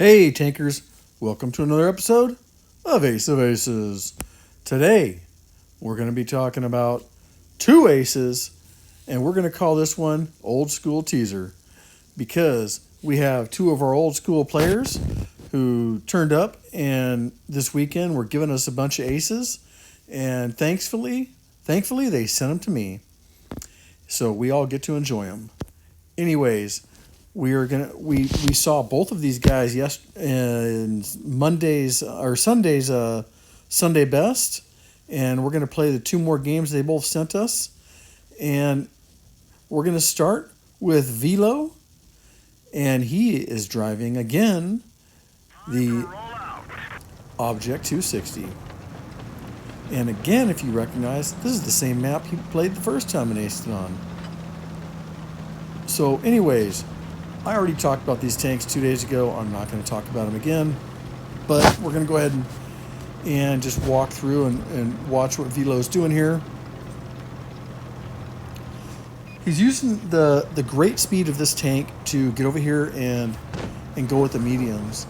Hey tankers, welcome to another episode of Ace of Aces. Today, we're going to be talking about two aces, and we're going to call this one Old School Teaser because we have two of our old school players who turned up and this weekend were giving us a bunch of aces, and thankfully they sent them to me. So we all get to enjoy them. Anyways, we saw both of these guys in Monday's or Sunday's Sunday best, and we're gonna play the two more games they both sent us, and we're gonna start with Velo, and he is driving again the Object 260. And again, if you recognize, this is the same map he played the first time in Aced It On. So anyways, I already talked about these tanks 2 days ago. I'm not going to talk about them again, but we're going to go ahead and just walk through and watch what Velo's doing here. He's using the great speed of this tank to get over here and go with the mediums.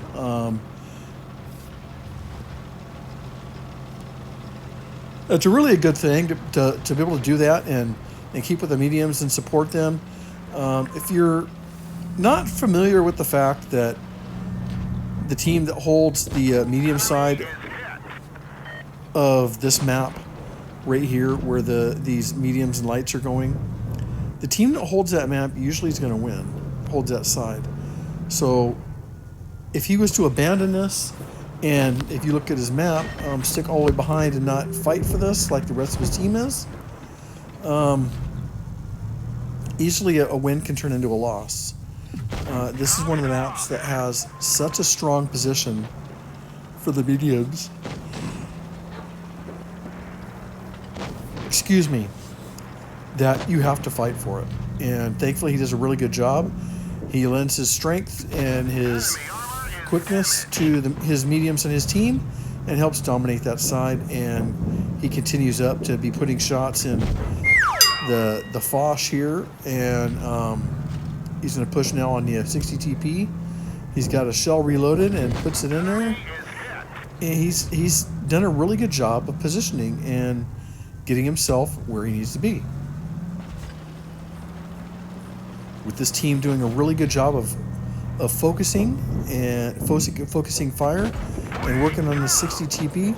It's really a good thing to be able to do that and keep with the mediums and support them. If you're not familiar with the fact that the team that holds the medium side of this map right here where these mediums and lights are going, the team that holds that map usually is going to win, holds that side. So if he was to abandon this, and if you look at his map, stick all the way behind and not fight for this like the rest of his team is, easily a win can turn into a loss. This is one of the maps that has such a strong position for the mediums. Excuse me. That you have to fight for it. And thankfully he does a really good job. He lends his strength and his quickness to his mediums and his team and helps dominate that side. And he continues up to be putting shots in the Foch here, and he's going to push now on the 60 TP. He's got a shell reloaded and puts it in there. And he's done a really good job of positioning and getting himself where he needs to be. With this team doing a really good job of focusing fire and working on the 60 TP,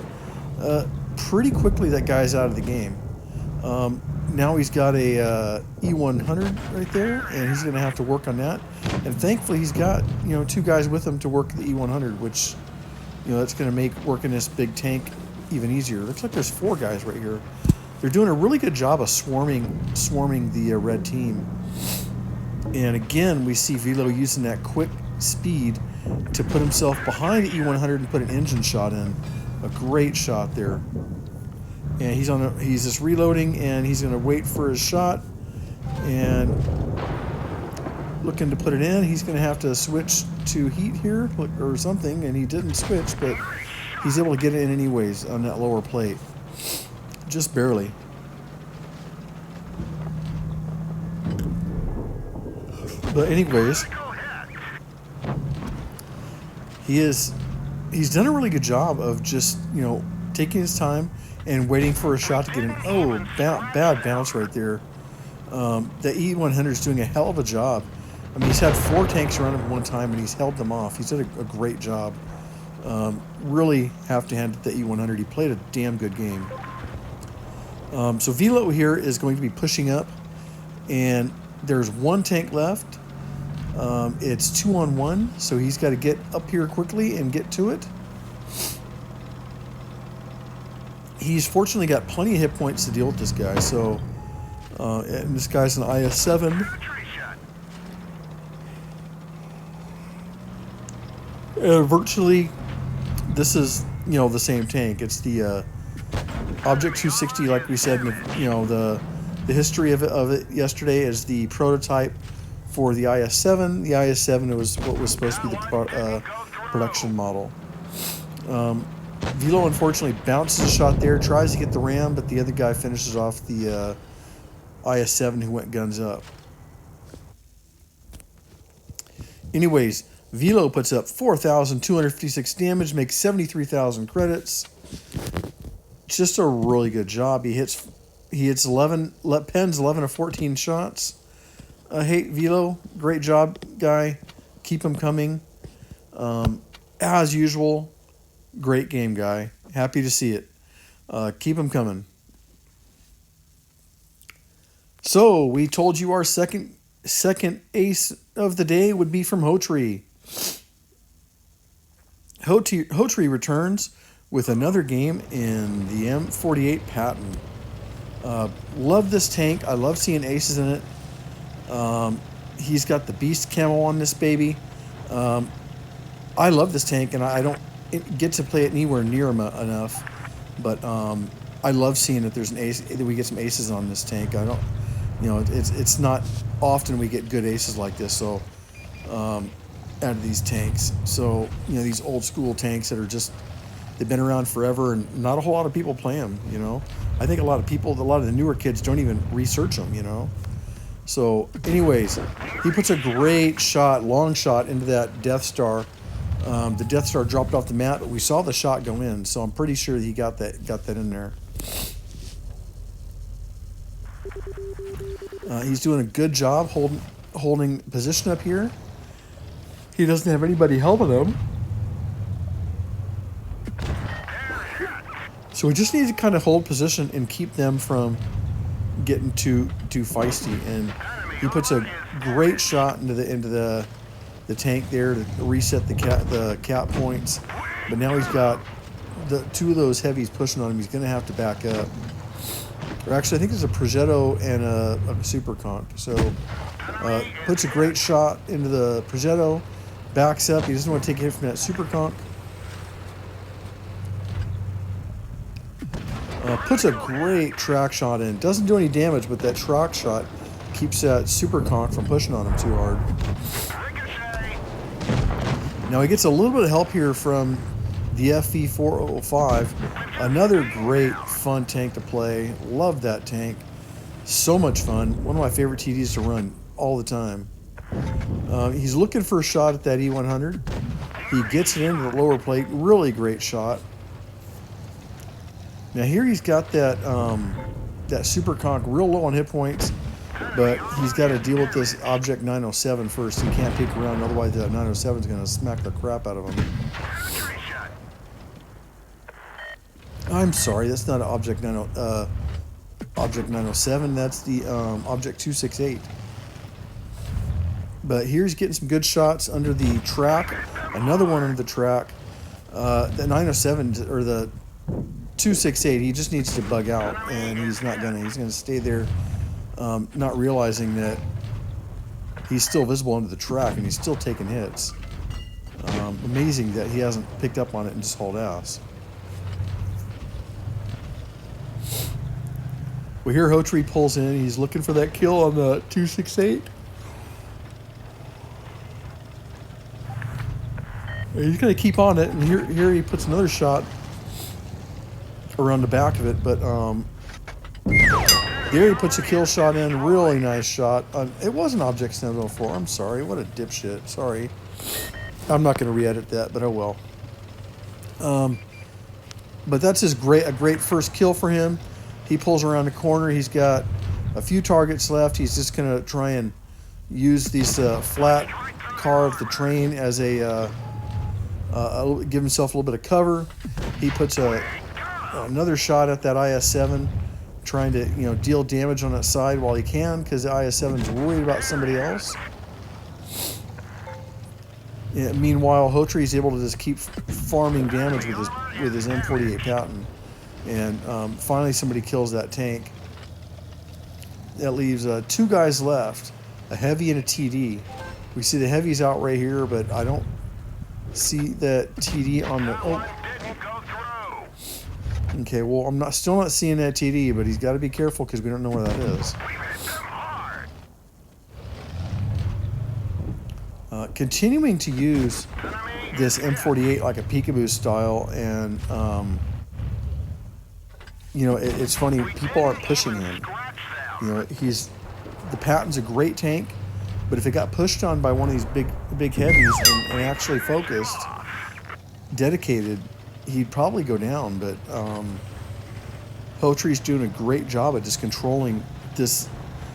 pretty quickly that guy's out of the game. Now he's got a E100 right there, and he's going to have to work on that. And thankfully, he's got two guys with him to work the E100, which that's going to make working this big tank even easier. Looks like there's four guys right here. They're doing a really good job of swarming the red team. And again, we see Velo using that quick speed to put himself behind the E100 and put an engine shot in. A great shot there. And he's just reloading, and he's going to wait for his shot and looking to put it in. He's going to have to switch to heat here or something, and he didn't switch, but he's able to get it in anyways on that lower plate. Just barely. But anyways, he's done a really good job of just, taking his time and waiting for a shot to get in. Oh, bad bounce right there. The E100 is doing a hell of a job. I mean, he's had four tanks around him at one time, and he's held them off. He's done a great job. Really have to hand it to the E100. He played a damn good game. So Velo here is going to be pushing up, and there's one tank left. It's 2-on-1, so he's got to get up here quickly and get to it. He's fortunately got plenty of hit points to deal with this guy, so and this guy's an IS-7. Virtually, this is the same tank. It's the Object 260, like we said. The history of it yesterday is the prototype for the IS-7. The IS-7 was what was supposed to be the production model. Velo unfortunately bounces a shot there, tries to get the ram, but the other guy finishes off the IS-7 who went guns up. Anyways, Velo puts up 4,256 damage, makes 73,000 credits. Just a really good job. He hits 11, pens 11 of 14 shots. Hey, Velo, great job, guy. Keep them coming. As usual, great game, guy. Happy to see it. Keep them coming. So we told you our second ace of the day would be from Hoetree. Hoetree returns with another game in the M48 Patton. Love this tank. I love seeing aces in it. He's got the beast camo on this baby. I love this tank, and I don't get to play it anywhere near him enough. But I love seeing that there's an ace. That we get some aces on this tank. I don't, it's not often we get good aces like this. So out of these tanks, so these old school tanks that are just they've been around forever, and not a whole lot of people play them. I think a lot of the newer kids don't even research them. So, anyways, he puts a great shot, long shot into that Death Star. The Death Star dropped off the mat, but we saw the shot go in, so I'm pretty sure he got that in there. He's doing a good job holding position up here. He doesn't have anybody helping him. So we just need to kind of hold position and keep them from getting too feisty. And he puts a great shot into the tank there to reset the cap points. But now he's got the two of those heavies pushing on him. He's going to have to back up. Or actually, I think there's a Progetto and a Super Conch. So puts a great shot into the Progetto, backs up. He doesn't want to take a hit from that Super Conch. Puts a great track shot in. Doesn't do any damage, but that track shot keeps that Super Conch from pushing on him too hard. Now he gets a little bit of help here from the FV405. Another great fun tank to play. Love that tank. So much fun. One of my favorite TDs to run all the time. He's looking for a shot at that E100. He gets it into the lower plate. Really great shot. Now here he's got that Super Conch real low on hit points, but he's got to deal with this Object 907 first. He can't pick around, otherwise that 907 is going to smack the crap out of him. I'm sorry, that's not an Object 907. That's the Object 268. But here he's getting some good shots under the track. Another one under the track. The 907 or the 268, he just needs to bug out, and he's gonna stay there, not realizing that he's still visible under the track and he's still taking hits. Amazing that he hasn't picked up on it and just hauled ass. We hear Hoetree pulls in. He's looking for that kill on the 268. He's gonna keep on it, and here he puts another shot around the back of it, but there he puts a kill shot in. Really nice shot. It was an Object 704. I'm sorry. What a dipshit. Sorry. I'm not going to re-edit that, but oh well. But that's a great first kill for him. He pulls around the corner. He's got a few targets left. He's just going to try and use these flat car of the train as give himself a little bit of cover. He puts another shot at that IS-7, trying to deal damage on that side while he can, because the IS-7 is worried about somebody else. Yeah, meanwhile, Hoetree is able to just keep farming damage with his M48 Patton, and finally somebody kills that tank. That leaves two guys left, a heavy and a TD. We see the heavy's out right here, but I don't see that TD on the. Oh. Okay, well, I'm still not seeing that TD, but he's got to be careful because we don't know where that is. Continuing to use this M48 like a peekaboo style, and it's funny, people aren't pushing him. The Patton's a great tank. But if it got pushed on by one of these big heavies and actually focused, dedicated, he'd probably go down. But Hoetree's doing a great job at just controlling this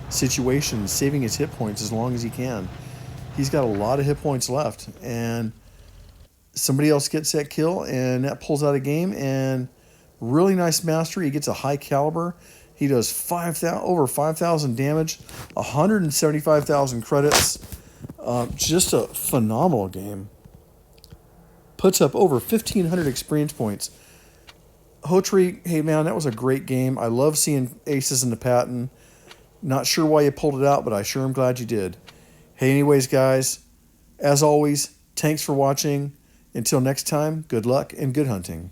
situation, saving his hit points as long as he can. He's got a lot of hit points left, and somebody else gets that kill, and that pulls out a game. And really nice mastery. He gets a high caliber. He does over 5,000 damage, 175,000 credits. Just a phenomenal game. Puts up over 1,500 experience points. Hoetree, hey man, that was a great game. I love seeing aces in the patent. Not sure why you pulled it out, but I sure am glad you did. Hey, anyways, guys, as always, thanks for watching. Until next time, good luck and good hunting.